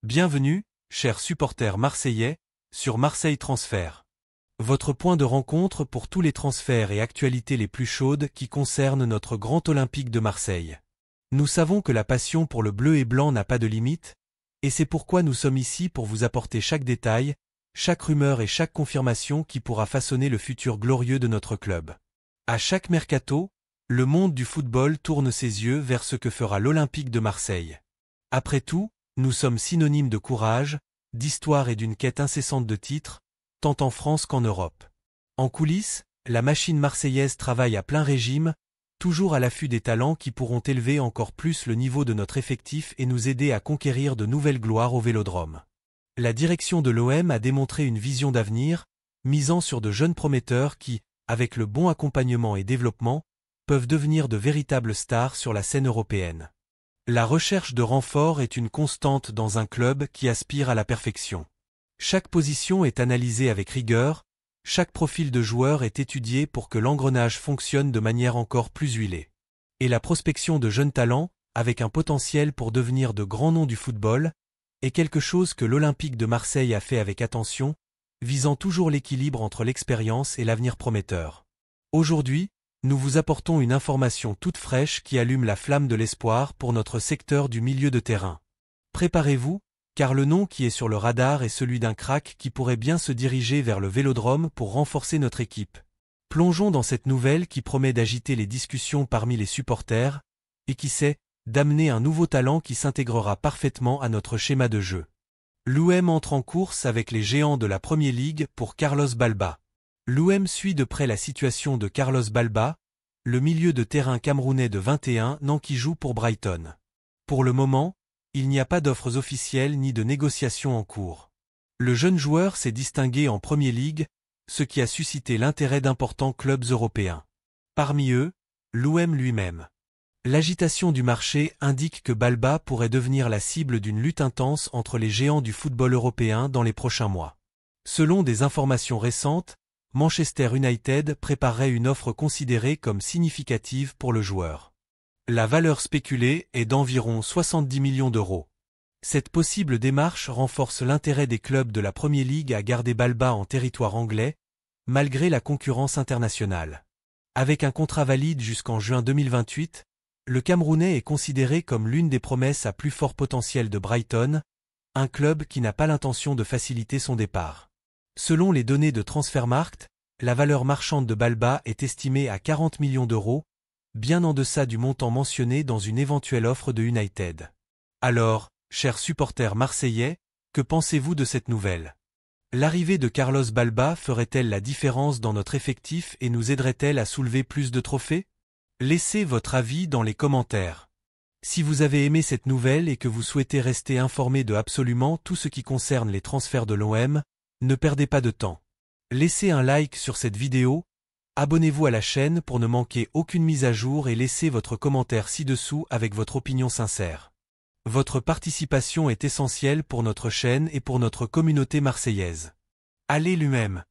Bienvenue, chers supporters marseillais, sur Marseille Transfert. Votre point de rencontre pour tous les transferts et actualités les plus chaudes qui concernent notre grand Olympique de Marseille. Nous savons que la passion pour le bleu et blanc n'a pas de limite, et c'est pourquoi nous sommes ici pour vous apporter chaque détail, chaque rumeur et chaque confirmation qui pourra façonner le futur glorieux de notre club. À chaque mercato, le monde du football tourne ses yeux vers ce que fera l'Olympique de Marseille. Après tout, nous sommes synonymes de courage, d'histoire et d'une quête incessante de titres, tant en France qu'en Europe. En coulisses, la machine marseillaise travaille à plein régime, toujours à l'affût des talents qui pourront élever encore plus le niveau de notre effectif et nous aider à conquérir de nouvelles gloires au Vélodrome. La direction de l'OM a démontré une vision d'avenir, misant sur de jeunes prometteurs qui, avec le bon accompagnement et développement, peuvent devenir de véritables stars sur la scène européenne. La recherche de renforts est une constante dans un club qui aspire à la perfection. Chaque position est analysée avec rigueur, chaque profil de joueur est étudié pour que l'engrenage fonctionne de manière encore plus huilée. Et la prospection de jeunes talents, avec un potentiel pour devenir de grands noms du football, est quelque chose que l'Olympique de Marseille a fait avec attention, visant toujours l'équilibre entre l'expérience et l'avenir prometteur. Aujourd'hui, nous vous apportons une information toute fraîche qui allume la flamme de l'espoir pour notre secteur du milieu de terrain. Préparez-vous, car le nom qui est sur le radar est celui d'un crack qui pourrait bien se diriger vers le Vélodrome pour renforcer notre équipe. Plongeons dans cette nouvelle qui promet d'agiter les discussions parmi les supporters, et qui sait, d'amener un nouveau talent qui s'intégrera parfaitement à notre schéma de jeu. L'OM entre en course avec les géants de la Premier League pour Carlos Balba. L'OM suit de près la situation de Carlos Balba, le milieu de terrain camerounais de 21 ans qui joue pour Brighton. Pour le moment, il n'y a pas d'offres officielles ni de négociations en cours. Le jeune joueur s'est distingué en Premier League, ce qui a suscité l'intérêt d'importants clubs européens. Parmi eux, l'OM lui-même. L'agitation du marché indique que Balba pourrait devenir la cible d'une lutte intense entre les géants du football européen dans les prochains mois. Selon des informations récentes, Manchester United préparerait une offre considérée comme significative pour le joueur. La valeur spéculée est d'environ 70 millions d'euros. Cette possible démarche renforce l'intérêt des clubs de la Premier League à garder Balba en territoire anglais, malgré la concurrence internationale. Avec un contrat valide jusqu'en juin 2028, le Camerounais est considéré comme l'une des promesses à plus fort potentiel de Brighton, un club qui n'a pas l'intention de faciliter son départ. Selon les données de Transfermarkt, la valeur marchande de Balba est estimée à 40 millions d'euros, bien en deçà du montant mentionné dans une éventuelle offre de United. Alors, chers supporters marseillais, que pensez-vous de cette nouvelle? L'arrivée de Carlos Balba ferait-elle la différence dans notre effectif et nous aiderait-elle à soulever plus de trophées? Laissez votre avis dans les commentaires. Si vous avez aimé cette nouvelle et que vous souhaitez rester informé de absolument tout ce qui concerne les transferts de l'OM, ne perdez pas de temps. Laissez un like sur cette vidéo, abonnez-vous à la chaîne pour ne manquer aucune mise à jour et laissez votre commentaire ci-dessous avec votre opinion sincère. Votre participation est essentielle pour notre chaîne et pour notre communauté marseillaise. Allez l'UM!